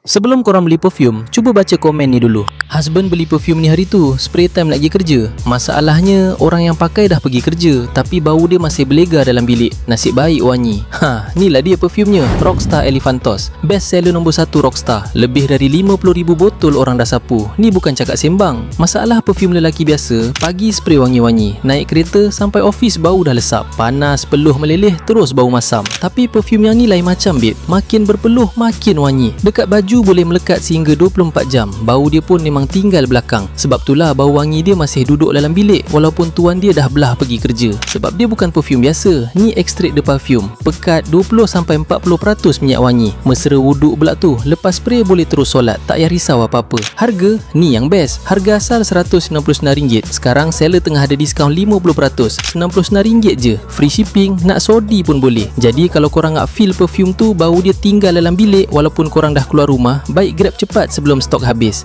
Sebelum korang beli perfume, cuba baca komen ni dulu. Husband beli perfume ni hari tu, spray time lagi kerja. Masalahnya, orang yang pakai dah pergi kerja, tapi bau dia masih berlega dalam bilik. Nasib baik wangi. Inilah dia perfumenya, Rockstar Elephantos. Best seller nombor 1 Rockstar. Lebih dari 50,000 botol orang dah sapu. Ni bukan cakap sembang. Masalah perfume lelaki biasa, pagi spray wangi-wangi, naik kereta sampai office bau dah lesap. Panas, peluh meleleh, terus bau masam. Tapi perfume yang ni lain macam babe. Makin berpeluh, makin wangi. Dekat baju boleh melekat sehingga 24 jam. Bau dia pun memang tinggal belakang. Sebab itulah bau wangi dia masih duduk dalam bilik walaupun tuan dia dah belah pergi kerja. Sebab dia bukan perfume biasa. Ni extrait de parfum. Pekat 20-40% minyak wangi. Mesra wuduk pula tu. Lepas spray boleh terus solat. Tak payah risau apa-apa. Harga? Ni yang best. Harga asal RM199. Sekarang seller tengah ada diskaun 50%. RM99 je. Free shipping. Nak sodi pun boleh. Jadi kalau korang nak feel perfume tu, bau dia tinggal dalam bilik walaupun korang dah keluar rumah, baik grab cepat sebelum stok habis.